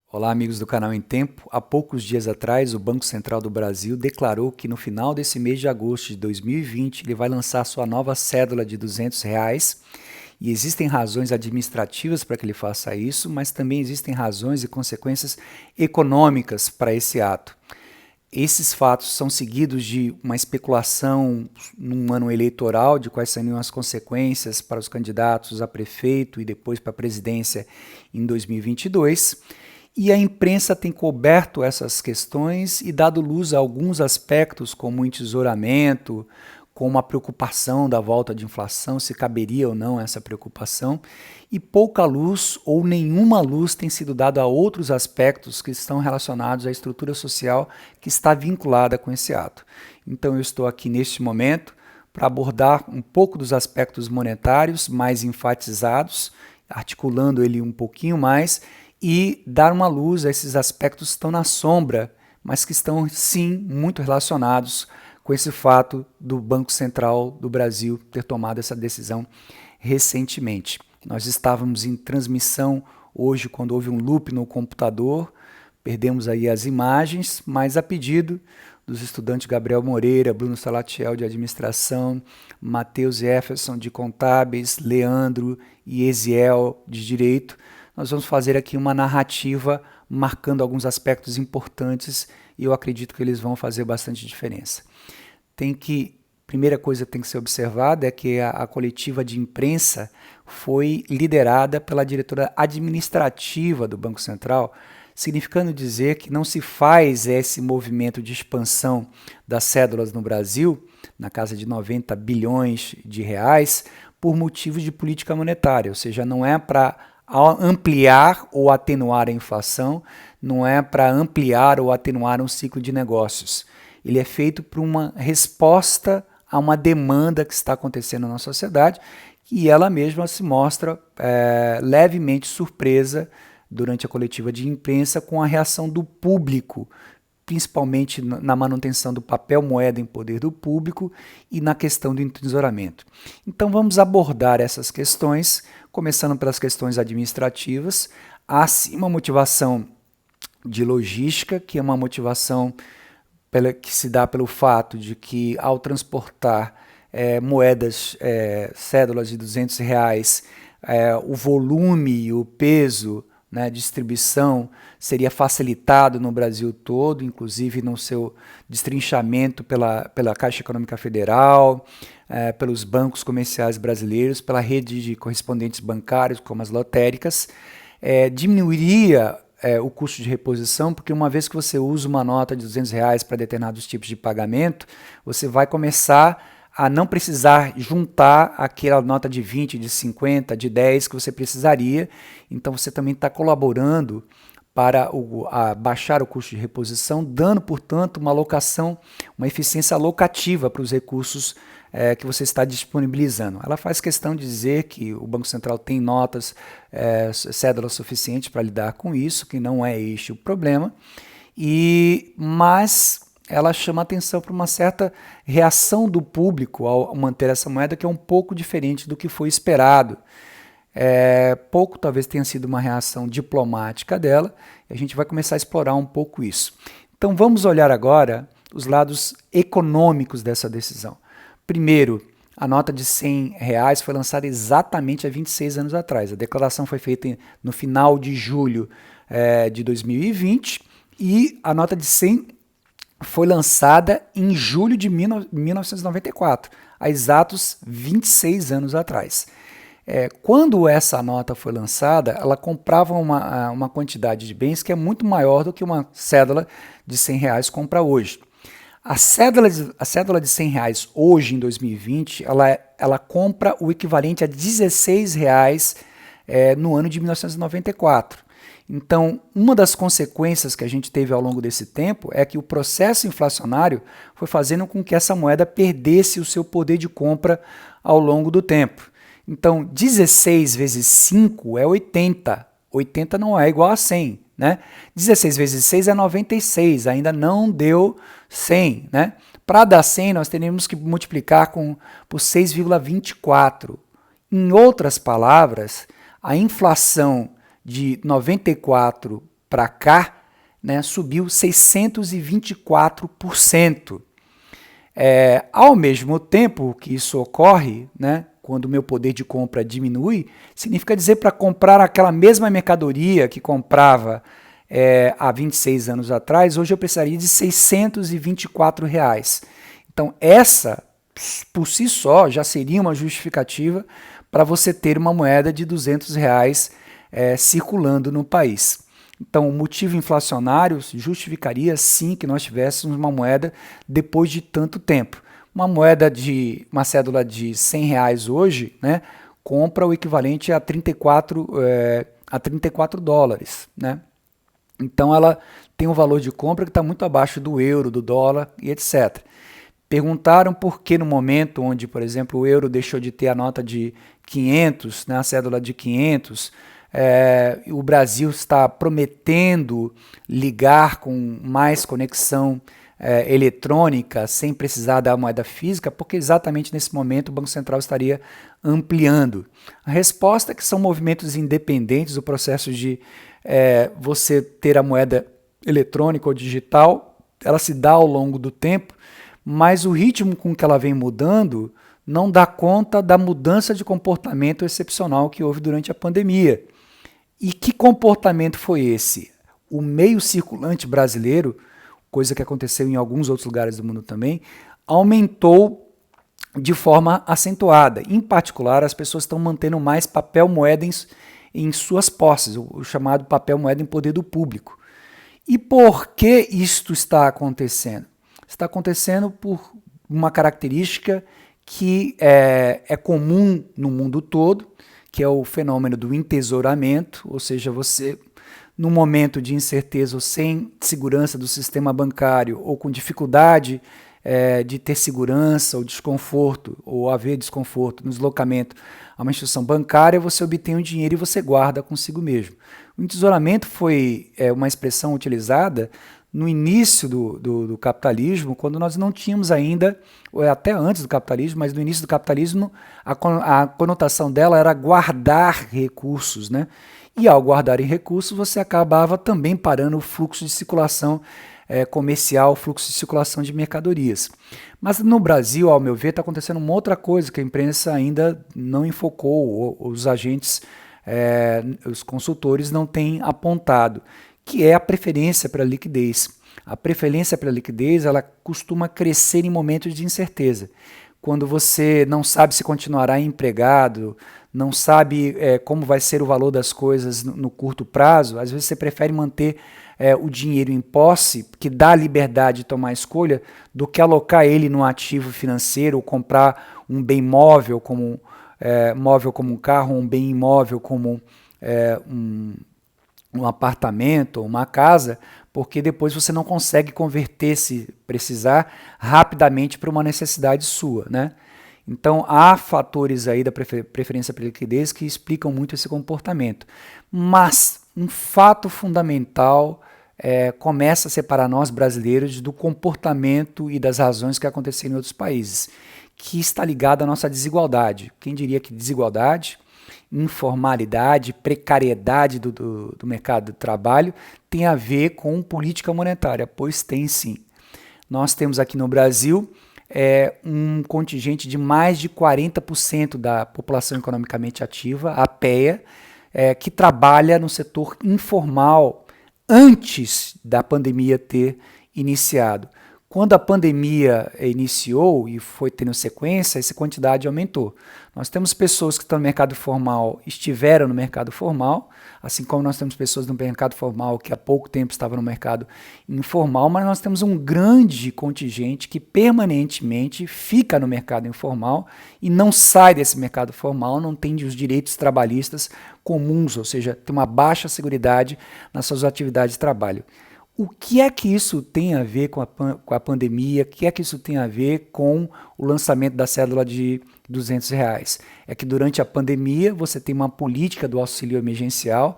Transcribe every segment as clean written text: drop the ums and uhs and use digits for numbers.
Olá, amigos do canal Em Tempo. Há poucos dias atrás, o Banco Central do Brasil declarou que no final desse mês de agosto de 2020 ele vai lançar sua nova cédula de R$ 200 e existem razões administrativas para que ele faça isso, mas também existem razões e consequências econômicas para esse ato. Esses fatos são seguidos de uma especulação num ano eleitoral de quais seriam as consequências para os candidatos a prefeito e depois para a presidência em 2022. E a imprensa tem coberto essas questões e dado luz a alguns aspectos, como o entesouramento, como a preocupação da volta de inflação, se caberia ou não essa preocupação, e pouca luz ou nenhuma luz tem sido dada a outros aspectos que estão relacionados à estrutura social que está vinculada com esse ato. Então eu estou aqui neste momento para abordar um pouco dos aspectos monetários mais enfatizados, articulando ele um pouquinho mais, e dar uma luz a esses aspectos que estão na sombra, mas que estão sim muito relacionados com esse fato do Banco Central do Brasil ter tomado essa decisão recentemente. Nós estávamos em transmissão hoje quando houve um loop no computador, perdemos aí as imagens, mas a pedido dos estudantes Gabriel Moreira, Bruno Salatiel de Administração, Matheus Jefferson de Contábeis, Leandro e Eziel de Direito, nós vamos fazer aqui uma narrativa marcando alguns aspectos importantes e eu acredito que eles vão fazer bastante diferença. Primeira coisa que tem que ser observada é que a coletiva de imprensa foi liderada pela diretora administrativa do Banco Central, significando dizer que não se faz esse movimento de expansão das cédulas no Brasil, na casa de 90 bilhões de reais, por motivos de política monetária, ou seja, não é para ampliar ou atenuar a inflação, não é para ampliar ou atenuar um ciclo de negócios. Ele é feito por uma resposta a uma demanda que está acontecendo na sociedade e ela mesma se mostra levemente surpresa durante a coletiva de imprensa com a reação do público, principalmente na manutenção do papel moeda em poder do público e na questão do entesouramento. Então vamos abordar essas questões, começando pelas questões administrativas. Há sim uma motivação de logística, que é uma motivação que se dá pelo fato de que ao transportar moedas, cédulas de R$ 200, o volume e o peso, distribuição seria facilitado no Brasil todo, inclusive no seu destrinchamento pela Caixa Econômica Federal, pelos bancos comerciais brasileiros, pela rede de correspondentes bancários, como as lotéricas, diminuiria o custo de reposição, porque uma vez que você usa uma nota de R$ 200 para determinados tipos de pagamento, você vai começar a não precisar juntar aquela nota de 20, de 50, de 10 que você precisaria. Então você também está colaborando para baixar o custo de reposição, dando, portanto, uma alocação, uma eficiência alocativa para os recursos que você está disponibilizando. Ela faz questão de dizer que o Banco Central tem notas, cédulas suficientes para lidar com isso, que não é este o problema, mas ela chama atenção para uma certa reação do público ao manter essa moeda, que é um pouco diferente do que foi esperado. Pouco talvez tenha sido uma reação diplomática dela, e a gente vai começar a explorar um pouco isso. Então vamos olhar agora os lados econômicos dessa decisão. Primeiro, a nota de R$ 100 foi lançada exatamente há 26 anos atrás. A declaração foi feita no final de julho de 2020 e a nota de 100 foi lançada em julho de 1994, há exatos 26 anos atrás. Quando essa nota foi lançada, ela comprava uma quantidade de bens que é muito maior do que uma cédula de R$ 100 compra hoje. A cédula de R$ 100 hoje, em 2020, ela compra o equivalente a R$ 16 no ano de 1994. Então, uma das consequências que a gente teve ao longo desse tempo é que o processo inflacionário foi fazendo com que essa moeda perdesse o seu poder de compra ao longo do tempo. Então, 16 vezes 5 é 80. 80 não é igual a 100, né? 16 vezes 6 é 96, ainda não deu 100, né? Para dar 100, nós teríamos que multiplicar por 6,24. Em outras palavras, a inflação de 94 para cá, né, subiu 624%. Ao mesmo tempo que isso ocorre, né, quando o meu poder de compra diminui, significa dizer para comprar aquela mesma mercadoria que comprava há 26 anos atrás, hoje eu precisaria de R$ 624. Então, essa, por si só, já seria uma justificativa para você ter uma moeda de R$ 200 circulando no país. Então, o motivo inflacionário justificaria sim que nós tivéssemos uma moeda depois de tanto tempo. Uma cédula de R$ 100 hoje, né, compra o equivalente a 34 dólares, né? Então, ela tem um valor de compra que está muito abaixo do euro, do dólar e etc. Perguntaram por que no momento onde, por exemplo, o euro deixou de ter a nota de 500, né, a cédula de 500, o Brasil está prometendo ligar com mais conexão eletrônica sem precisar da moeda física, porque exatamente nesse momento o Banco Central estaria ampliando. A resposta é que são movimentos independentes, o processo de você ter a moeda eletrônica ou digital, ela se dá ao longo do tempo, mas o ritmo com que ela vem mudando não dá conta da mudança de comportamento excepcional que houve durante a pandemia. E que comportamento foi esse? O meio circulante brasileiro, coisa que aconteceu em alguns outros lugares do mundo também, aumentou de forma acentuada. Em particular, as pessoas estão mantendo mais papel moeda em suas posses, o chamado papel moeda em poder do público. E por que isto está acontecendo? Está acontecendo por uma característica que é comum no mundo todo, que é o fenômeno do entesouramento, ou seja, você, num momento de incerteza ou sem segurança do sistema bancário, ou com dificuldade de ter segurança ou desconforto, ou haver desconforto no deslocamento a uma instituição bancária, você obtém o dinheiro e você guarda consigo mesmo. O entesouramento foi uma expressão utilizada no início do capitalismo, quando nós não tínhamos ainda, até antes do capitalismo, mas no início do capitalismo, a conotação dela era guardar recursos, né? E ao guardar em recursos, você acabava também parando o fluxo de circulação comercial, o fluxo de circulação de mercadorias. Mas no Brasil, ao meu ver, está acontecendo uma outra coisa que a imprensa ainda não enfocou, os agentes, os consultores não têm apontado, que é a preferência pela liquidez. A preferência pela liquidez, ela costuma crescer em momentos de incerteza. Quando você não sabe se continuará empregado, não sabe como vai ser o valor das coisas no curto prazo, às vezes você prefere manter o dinheiro em posse, que dá liberdade de tomar escolha, do que alocar ele num ativo financeiro, ou comprar um bem móvel como um carro, um bem imóvel como um apartamento ou uma casa, porque depois você não consegue converter, se precisar, rapidamente para uma necessidade sua, né? Então, há fatores aí da preferência pela liquidez que explicam muito esse comportamento. Mas um fato fundamental começa a separar nós brasileiros do comportamento e das razões que aconteceram em outros países, que está ligado à nossa desigualdade. Quem diria que desigualdade, informalidade, precariedade do mercado de trabalho tem a ver com política monetária? Pois tem sim. Nós temos aqui no Brasil um contingente de mais de 40% da população economicamente ativa, a PEA, que trabalha no setor informal antes da pandemia ter iniciado. Quando a pandemia iniciou e foi tendo sequência, essa quantidade aumentou. Nós temos pessoas que estão no mercado formal, estiveram no mercado formal, assim como nós temos pessoas no mercado formal que há pouco tempo estavam no mercado informal, mas nós temos um grande contingente que permanentemente fica no mercado informal e não sai desse mercado formal, não tem os direitos trabalhistas comuns, ou seja, tem uma baixa seguridade nas suas atividades de trabalho. O que é que isso tem a ver com a pandemia? O que é que isso tem a ver com o lançamento da cédula de R$ 200? É que durante a pandemia você tem uma política do auxílio emergencial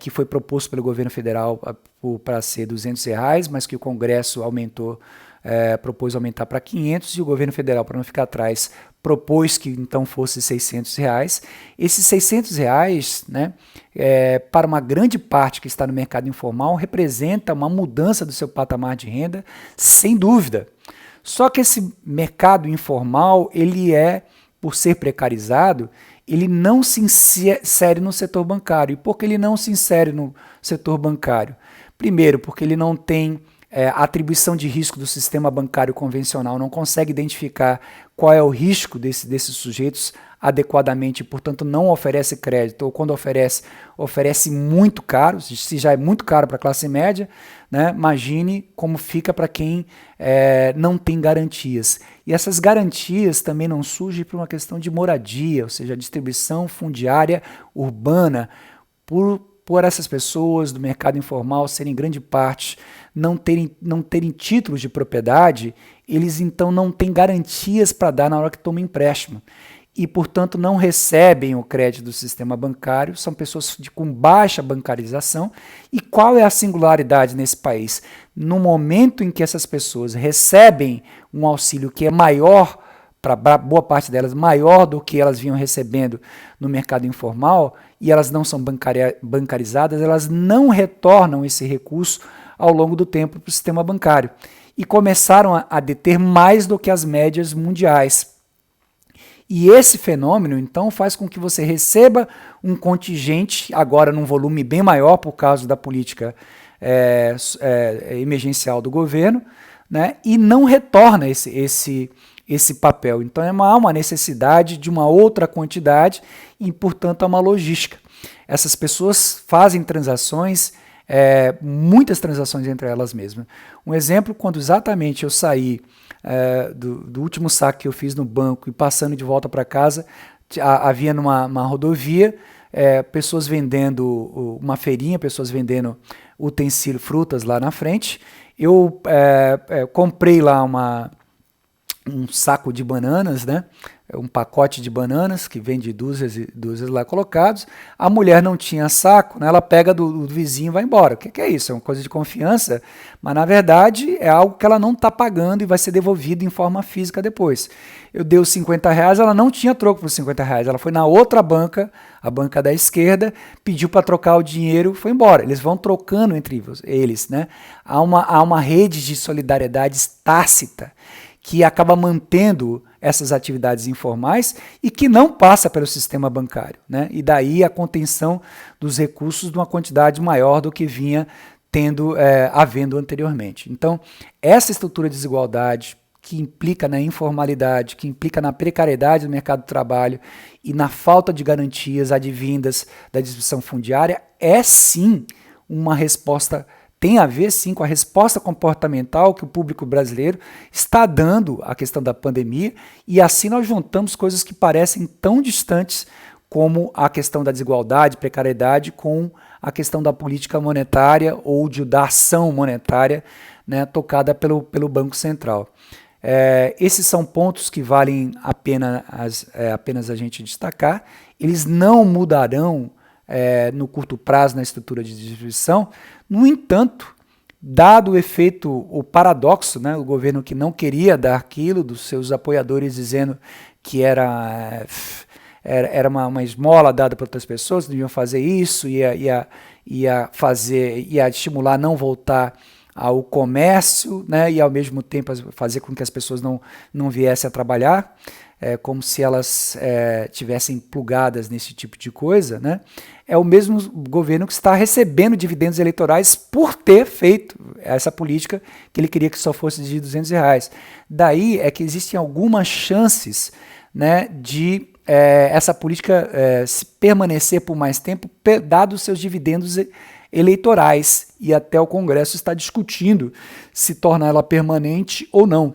que foi proposto pelo governo federal para ser R$ 200, mas que o Congresso aumentou propôs aumentar para 500 e o governo federal, para não ficar atrás, propôs que então fosse R$ 600. Esses R$ 600, né, para uma grande parte que está no mercado informal, representa uma mudança do seu patamar de renda, sem dúvida. Só que esse mercado informal, ele por ser precarizado, ele não se insere no setor bancário. E por que ele não se insere no setor bancário? Primeiro, porque ele não tem a atribuição de risco do sistema bancário convencional, não consegue identificar qual é o risco desses sujeitos adequadamente, e, portanto, não oferece crédito, ou quando oferece muito caro. Se já é muito caro para a classe média, né, imagine como fica para quem não tem garantias. E essas garantias também não surgem por uma questão de moradia, ou seja, a distribuição fundiária urbana, por essas pessoas do mercado informal serem em grande parte não terem títulos de propriedade, eles então não têm garantias para dar na hora que tomam empréstimo. E, portanto, não recebem o crédito do sistema bancário, são pessoas com baixa bancarização. E qual é a singularidade nesse país? No momento em que essas pessoas recebem um auxílio que é maior, para boa parte delas, maior do que elas vinham recebendo no mercado informal, e elas não são bancarizadas, elas não retornam esse recurso ao longo do tempo para o sistema bancário. E começaram a deter mais do que as médias mundiais. E esse fenômeno, então, faz com que você receba um contingente, agora num volume bem maior por causa da política emergencial do governo, né, e não retorna esse papel. Então, há uma necessidade de uma outra quantidade e, portanto, há uma logística. Essas pessoas fazem transações, muitas transações entre elas mesmas. Um exemplo, quando exatamente eu saí do último saque que eu fiz no banco e passando de volta para casa, havia numa rodovia pessoas vendendo uma feirinha, pessoas vendendo utensílio, frutas lá na frente. Eu comprei lá um saco de bananas, né? Um pacote de bananas que vem de dúzias e dúzias lá colocados. A mulher não tinha saco, né? Ela pega do vizinho e vai embora. O que é isso? É uma coisa de confiança, mas na verdade é algo que ela não está pagando e vai ser devolvido em forma física depois. Eu dei os R$ 50, ela não tinha troco para os R$ 50. Ela foi na outra banca, a banca da esquerda, pediu para trocar o dinheiro, foi embora. Eles vão trocando entre eles, né? Há uma rede de solidariedade tácita que acaba mantendo essas atividades informais e que não passa pelo sistema bancário, né? E daí a contenção dos recursos de uma quantidade maior do que vinha havendo anteriormente. Então, essa estrutura de desigualdade que implica na informalidade, que implica na precariedade do mercado de trabalho e na falta de garantias advindas da distribuição fundiária, sim uma resposta. Tem a ver, sim, com a resposta comportamental que o público brasileiro está dando à questão da pandemia, e assim nós juntamos coisas que parecem tão distantes como a questão da desigualdade, precariedade, com a questão da política monetária ou da ação monetária, né, tocada pelo Banco Central. Esses são pontos que valem apenas a gente destacar. Eles não mudarão no curto prazo na estrutura de distribuição. No entanto, dado o efeito, o paradoxo, né, o governo que não queria dar aquilo, dos seus apoiadores dizendo que era uma esmola dada para outras pessoas, deviam fazer isso, ia estimular a não voltar ao comércio, né, e ao mesmo tempo fazer com que as pessoas não viessem a trabalhar, como se elas tivessem plugadas nesse tipo de coisa, né? É o mesmo governo que está recebendo dividendos eleitorais por ter feito essa política que ele queria que só fosse de R$ 200. Daí é que existem algumas chances, né, de essa política se permanecer por mais tempo, dados os seus dividendos eleitorais, e até o Congresso está discutindo se tornar ela permanente ou não.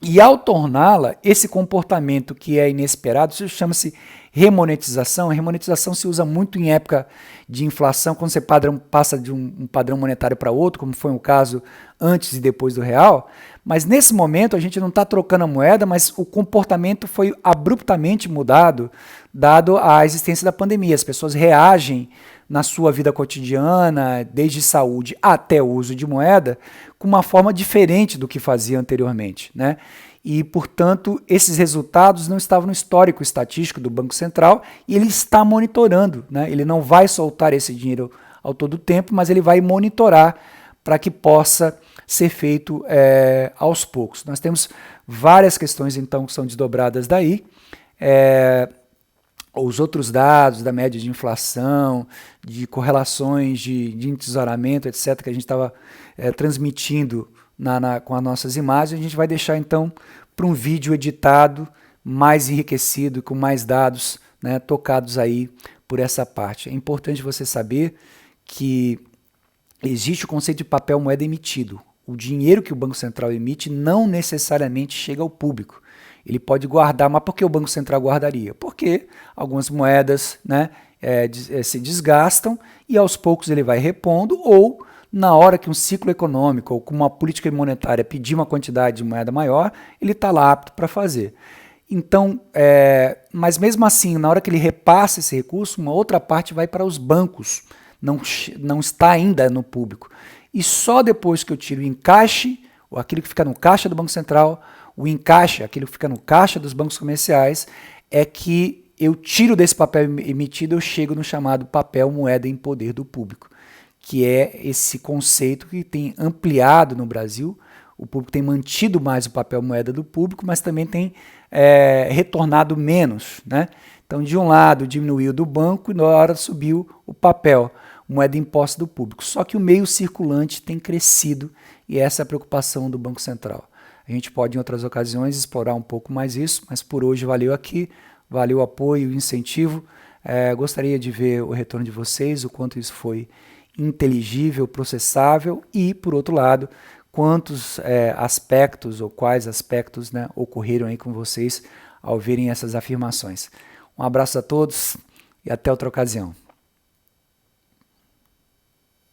E ao torná-la, esse comportamento que é inesperado, isso chama-se remonetização. A remonetização se usa muito em época de inflação, quando você passa de um padrão monetário para outro, como foi o caso antes e depois do real. Mas nesse momento a gente não está trocando a moeda, mas o comportamento foi abruptamente mudado, dado a existência da pandemia. As pessoas reagem na sua vida cotidiana, desde saúde até o uso de moeda, com uma forma diferente do que fazia anteriormente, né? E, portanto, esses resultados não estavam no histórico estatístico do Banco Central e ele está monitorando, né? Ele não vai soltar esse dinheiro ao todo tempo, mas ele vai monitorar para que possa ser feito aos poucos. Nós temos várias questões, então, que são desdobradas daí. Os outros dados da média de inflação, de correlações de entesouramento, etc., que a gente estava transmitindo com as nossas imagens, a gente vai deixar, então, para um vídeo editado, mais enriquecido, com mais dados, né, tocados aí por essa parte. É importante você saber que existe o conceito de papel moeda emitido. O dinheiro que o Banco Central emite não necessariamente chega ao público. Ele pode guardar, mas por que o Banco Central guardaria? Porque algumas moedas, né, se desgastam e aos poucos ele vai repondo, ou na hora que um ciclo econômico ou com uma política monetária pedir uma quantidade de moeda maior, ele está lá apto para fazer. Então, mas mesmo assim, na hora que ele repassa esse recurso, uma outra parte vai para os bancos, não está ainda no público. E só depois que eu tiro o encaixe, ou aquilo que fica no caixa do Banco Central, o encaixe, aquilo que fica no caixa dos bancos comerciais, é que eu tiro desse papel emitido, eu chego no chamado papel moeda em poder do público, que é esse conceito que tem ampliado no Brasil. O público tem mantido mais o papel moeda do público, mas também tem retornado menos, né? Então, de um lado, diminuiu do banco e na hora subiu o papel, moeda em posse do público. Só que o meio circulante tem crescido e essa é a preocupação do Banco Central. A gente pode, em outras ocasiões, explorar um pouco mais isso, mas por hoje valeu aqui, valeu o apoio e o incentivo. Gostaria de ver o retorno de vocês, o quanto isso foi inteligível, processável e, por outro lado, quantos aspectos ou quais aspectos, né, ocorreram aí com vocês ao verem essas afirmações. Um abraço a todos e até outra ocasião.